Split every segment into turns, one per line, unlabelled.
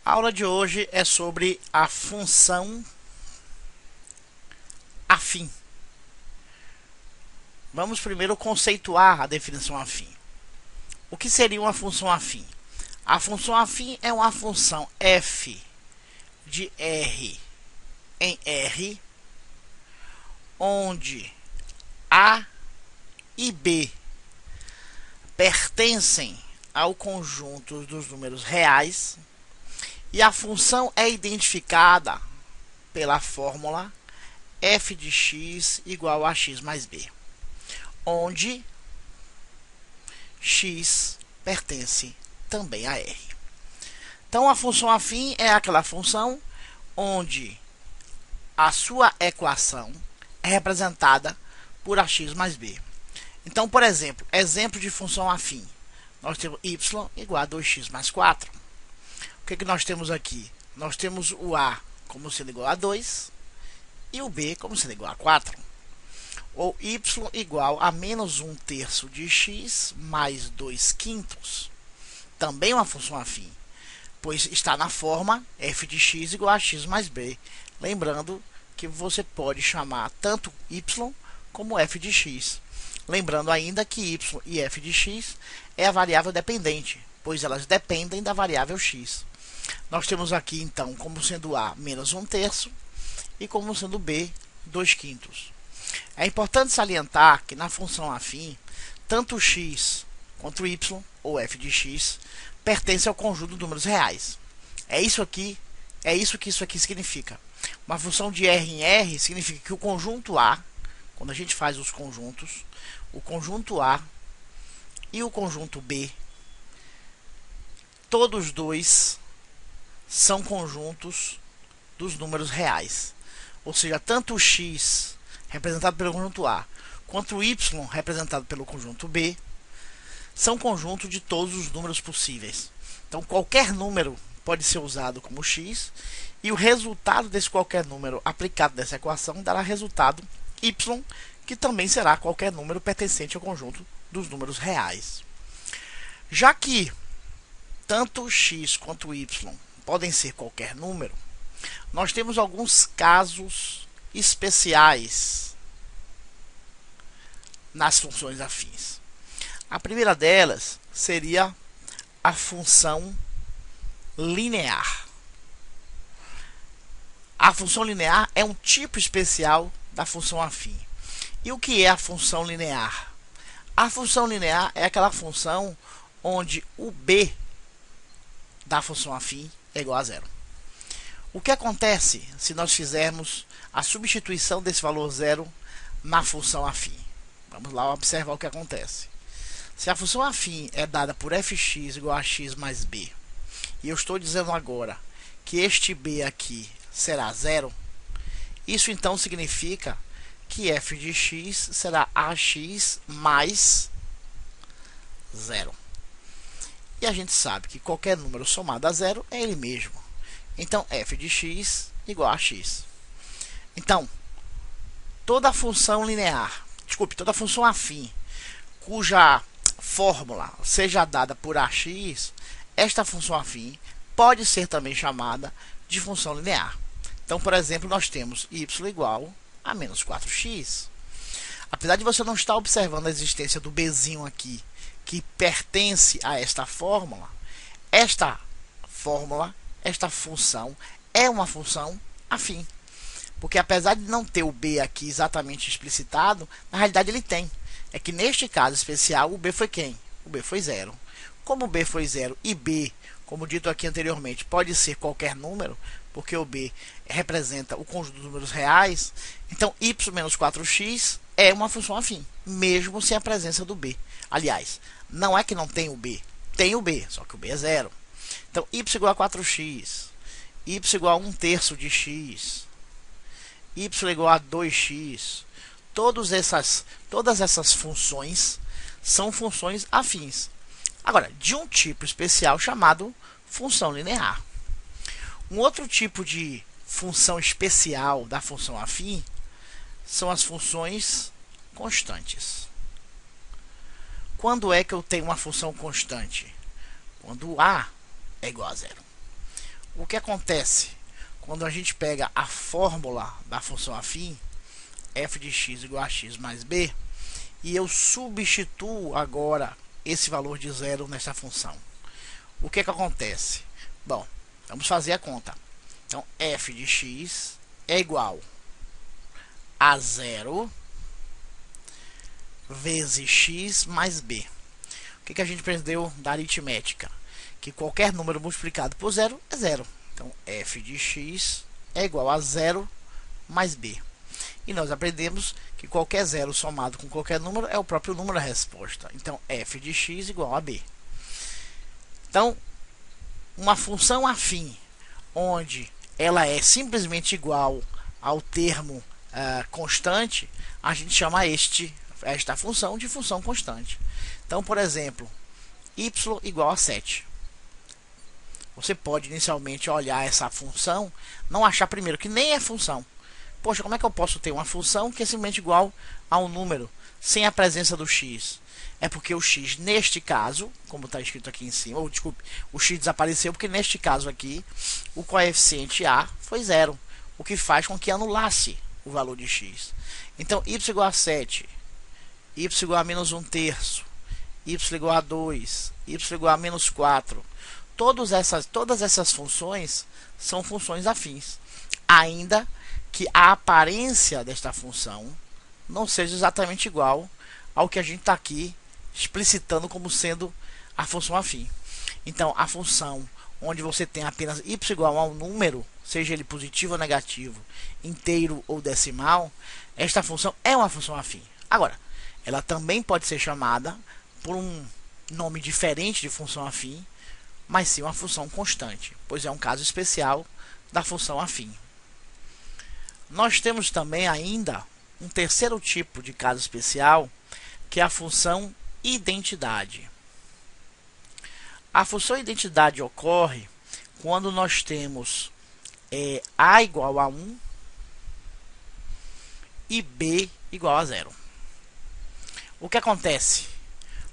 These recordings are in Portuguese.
A aula de hoje é sobre a função afim. Vamos primeiro conceituar a definição afim. O que seria uma função afim? A função afim é uma função f de R em R, onde A e B pertencem ao conjunto dos números reais e a função é identificada pela fórmula f de x igual a x mais b, onde x pertence também a R. Então, a função afim é aquela função onde a sua equação é representada por ax mais b. Então, por exemplo, exemplo de função afim. Nós temos y igual a 2x mais 4. O que nós temos aqui? Nós temos o a como sendo igual a 2 e o b como sendo igual a 4. Ou y igual a menos 1/3 de x mais 2/5. Também uma função afim, pois está na forma f de x igual a x mais b. Lembrando que você pode chamar tanto y como f de x. Lembrando ainda que y e f de x é a variável dependente, pois elas dependem da variável x. Nós temos aqui, então, como sendo a menos 1/3 e como sendo b 2/5. É importante salientar que na função afim, tanto x quanto y, ou f de x, pertence ao conjunto de números reais. É isso que isso aqui significa. Uma função de R em R significa que o conjunto A, quando a gente faz os conjuntos, o conjunto A e o conjunto B, todos dois são conjuntos dos números reais. Ou seja, tanto o x representado pelo conjunto A, quanto o y representado pelo conjunto B, são conjuntos de todos os números possíveis. Então, qualquer número pode ser usado como x, e o resultado desse qualquer número aplicado nessa equação dará resultado y, que também será qualquer número pertencente ao conjunto dos números reais. Já que tanto x quanto y podem ser qualquer número, nós temos alguns casos especiais nas funções afins. A primeira delas seria a função linear. A função linear é um tipo especial da função afim. E o que é a função linear? A função linear é aquela função onde o b da função afim é igual a zero. O que acontece se nós fizermos a substituição desse valor zero na função afim? Vamos lá observar o que acontece. Se a função afim é dada por fx igual a x mais b, e eu estou dizendo agora que este b aqui será zero, isso então significa que f de x será ax mais zero. E a gente sabe que qualquer número somado a zero é ele mesmo. Então, f de x igual a x. Então, toda função linear, toda função afim, cuja fórmula seja dada por ax, esta função afim pode ser também chamada de função linear. Então, por exemplo, nós temos y igual a menos 4x. Apesar de você não estar observando a existência do bzinho aqui, que pertence a esta fórmula, esta função é uma função afim. Porque apesar de não ter o b aqui exatamente explicitado, na realidade ele tem. É que neste caso especial, o b foi quem? O b foi zero. Como o b foi zero e b, como dito aqui anteriormente, pode ser qualquer número, porque o b representa o conjunto dos números reais, então y menos 4x é uma função afim, mesmo sem a presença do b. Aliás, não é que não tem o b, tem o b, só que o b é zero. Então, y igual a 4x, y igual a 1/3 de x, y igual a 2x, todas essas funções são funções afins. Agora, de um tipo especial chamado função linear. Um outro tipo de função especial da função afim são as funções constantes. Quando é que eu tenho uma função constante? Quando a é igual a zero. o que acontece quando a gente pega a fórmula da função afim, f de x igual a x mais b, e eu substituo agora esse valor de zero nessa função? O que acontece? Bom, vamos fazer a conta. Então, f de x é igual a 0 vezes x mais b. O que a gente aprendeu da aritmética? Que qualquer número multiplicado por zero é zero. Então, f de x é igual a 0 mais b. E nós aprendemos que qualquer zero somado com qualquer número é o próprio número da resposta. Então, f de x igual a b. Então, uma função afim, onde ela é simplesmente igual ao termo constante, a gente chama esta função de função constante. Então, por exemplo, y igual a 7. Você pode inicialmente olhar essa função, não achar primeiro que nem é função. Poxa, como é que eu posso ter uma função que é simplesmente igual a um número, sem a presença do x? É porque o x, neste caso, como está escrito aqui em cima, ou desculpe, o x desapareceu, porque neste caso aqui, o coeficiente a foi 0, o que faz com que anulasse o valor de x. Então, y igual a 7, y igual a menos 1/3, y igual a 2, y igual a menos 4. Todas essas funções são funções afins, ainda que a aparência desta função não seja exatamente igual ao que a gente está aqui explicitando como sendo a função afim. Então, a função onde você tem apenas y igual a um número, seja ele positivo ou negativo, inteiro ou decimal, esta função é uma função afim. Agora, ela também pode ser chamada por um nome diferente de função afim, mas sim uma função constante, pois é um caso especial da função afim. Nós temos também ainda um terceiro tipo de caso especial, que é a função identidade. A função identidade ocorre quando nós temos a igual a 1 e b igual a 0. O que acontece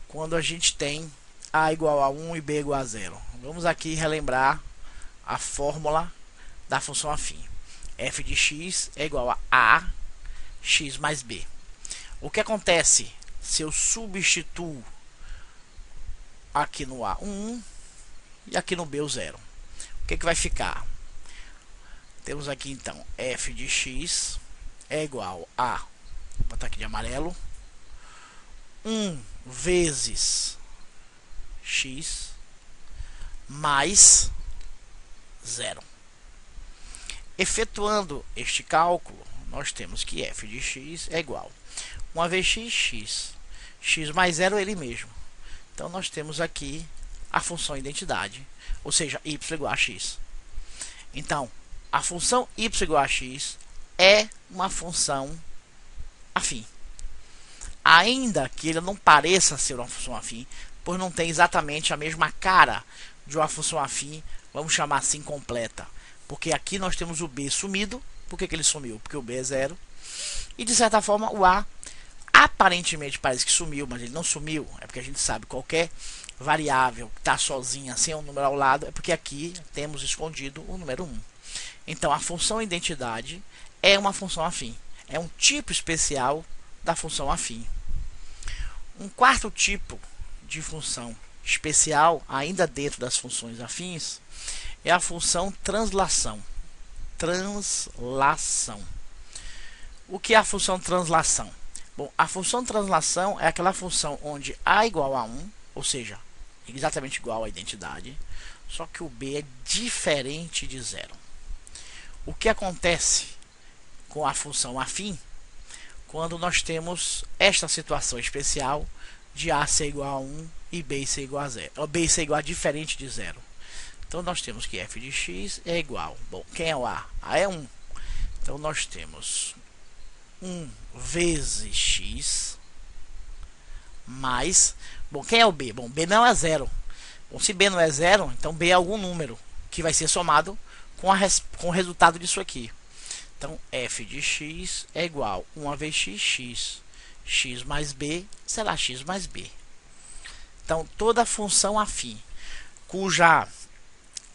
quando a gente tem a igual a 1 e b igual a 0? Vamos aqui relembrar a fórmula da função afim. F de x é igual a x mais b. O que acontece se eu substituo aqui no a 1 e aqui no b o 0? O que vai ficar? Temos aqui então f de x é igual a, vou botar aqui de amarelo, 1 vezes x mais 0. Efetuando este cálculo, nós temos que f de x é igual a 1 vezes x, x mais 0 é ele mesmo. Então, nós temos aqui a função identidade, ou seja, y igual a x. Então, a função y igual a x é uma função afim. Ainda que ele não pareça ser uma função afim, pois não tem exatamente a mesma cara de uma função afim, vamos chamar assim, completa. Porque aqui nós temos o b sumido. Por que ele sumiu? Porque o b é 0. E de certa forma o a aparentemente parece que sumiu, mas ele não sumiu. É porque a gente sabe que qualquer variável que está sozinha sem um número ao lado, é porque aqui temos escondido o número 1. Então a função identidade é uma função afim. É um tipo especial da função afim. Um quarto tipo de função especial, ainda dentro das funções afins, é a função translação. O que é a função translação? Bom, a função translação é aquela função onde a igual a 1, ou seja, exatamente igual à identidade, só que o b é diferente de 0. O que acontece com a função afim quando nós temos esta situação especial de a ser igual a 1 e b ser igual a 0, ou b ser igual a diferente de 0? Então, nós temos que f de x é igual. Bom, quem é o a? A é 1. Então, nós temos 1 vezes x mais... Bom, quem é o b? Bom, b não é 0. Bom, se b não é 0, então b é algum número que vai ser somado com o resultado disso aqui. Então, f de x é igual a 1 vezes x, x mais b será x mais b. Então, toda função afim cuja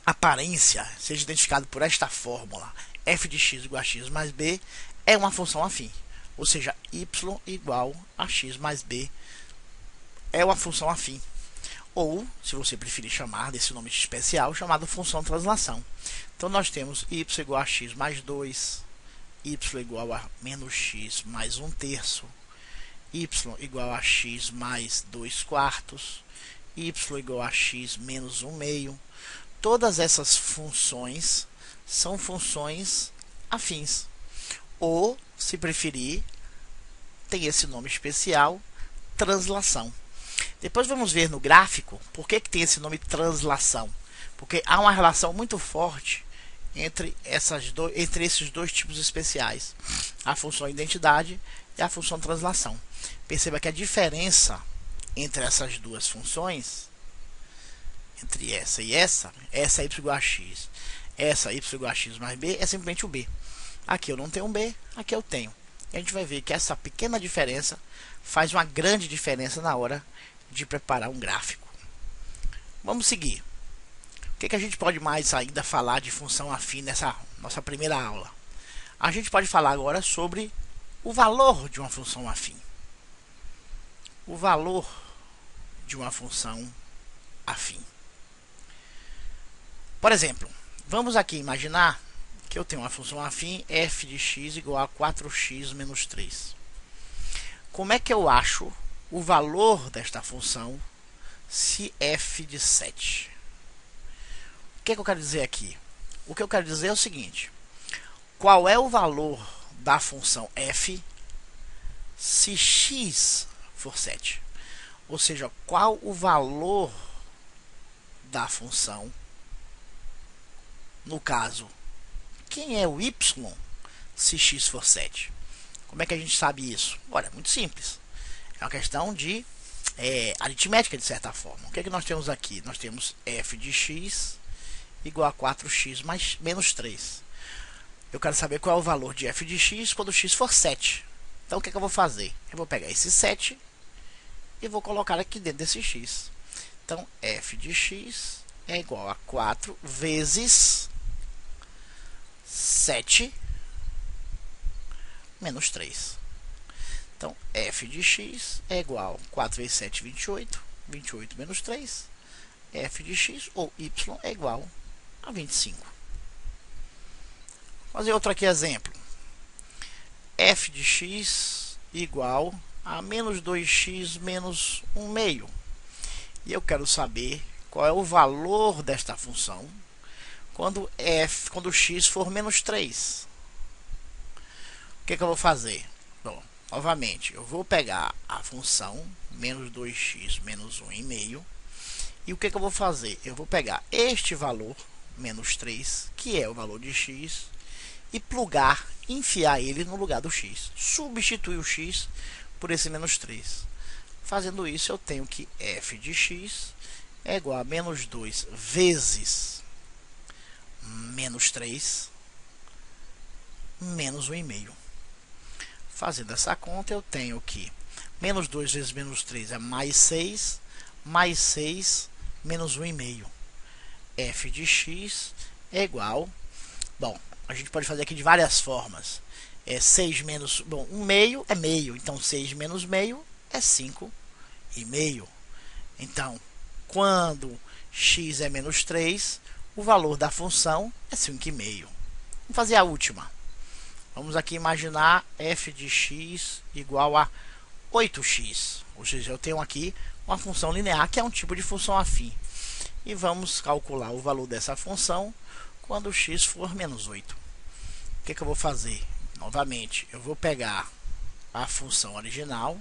aparência seja identificado por esta fórmula, f de x igual a x mais b, é uma função afim. Ou seja, y igual a x mais b é uma função afim. Ou, se você preferir chamar desse nome especial, chamado função translação. Então, nós temos y igual a x mais 2, y igual a menos x mais 1/3, y igual a x mais 2/4, y igual a x menos 1/2. Todas essas funções são funções afins. Ou, se preferir, tem esse nome especial, translação. Depois vamos ver no gráfico por que tem esse nome translação. Porque há uma relação muito forte entre esses dois tipos especiais, a função identidade e a função translação. Perceba que a diferença entre essas duas funções, entre essa e essa y igual a x, essa y igual a x mais b, é simplesmente o b. Aqui eu não tenho um b, aqui eu tenho. E a gente vai ver que essa pequena diferença faz uma grande diferença na hora de preparar um gráfico. Vamos seguir. O que a gente pode mais ainda falar de função afim nessa nossa primeira aula? A gente pode falar agora sobre o valor de uma função afim. O valor de uma função afim. Por exemplo, vamos aqui imaginar que eu tenho uma função afim f de x igual a 4x menos 3. Como é que eu acho o valor desta função se f de 7? O que eu quero dizer aqui? O que eu quero dizer é o seguinte: qual é o valor da função f se x for 7? Ou seja, qual o valor da função, no caso, quem é o y se x for 7? Como é que a gente sabe isso? Olha, muito simples. É uma questão de aritmética, de certa forma. O que nós temos aqui? Nós temos f de x igual a 4x menos 3. Eu quero saber qual é o valor de f de x quando x for 7. Então, o que eu vou fazer? Eu vou pegar esse 7 e vou colocar aqui dentro desse x. Então, f de x é igual a 4 vezes 7 menos 3. Então, f de x é igual a 4 vezes 7, 28. 28 menos 3. F de x, ou y, é igual a 25. Vou fazer outro aqui exemplo. F de x igual a menos 2x menos 1/2. E eu quero saber qual é o valor desta função quando x for menos 3. O que eu vou fazer? Bom, novamente, eu vou pegar a função menos 2x menos 1/2. E o que eu vou fazer? Eu vou pegar este valor, menos 3, que é o valor de x, e plugar, enfiar ele no lugar do x. Substituir o x por esse menos 3. Fazendo isso, eu tenho que f de x é igual a menos 2 vezes menos 3 menos 1/2. Fazendo essa conta, eu tenho que menos 2 vezes menos 3 é mais 6 menos 1/2. F de x é igual... Bom, a gente pode fazer aqui de várias formas. 6 menos... Bom, 1/2 é meio. Então, 6 menos meio é 5,5. Então, quando x é menos 3, o valor da função é 5,5. Vamos fazer a última. Vamos aqui imaginar f de x igual a 8x. Ou seja, eu tenho aqui uma função linear, que é um tipo de função afim. E vamos calcular o valor dessa função quando x for menos 8. O que eu vou fazer? Novamente, eu vou pegar a função original,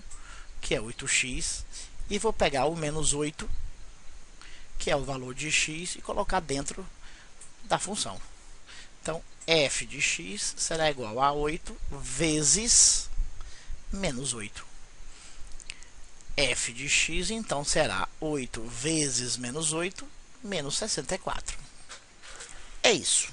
que é 8x, e vou pegar o menos 8, que é o valor de x, e colocar dentro da função. Então, f de x será igual a 8 vezes menos 8. F de x, então, será 8 vezes menos 8, menos 64. É isso.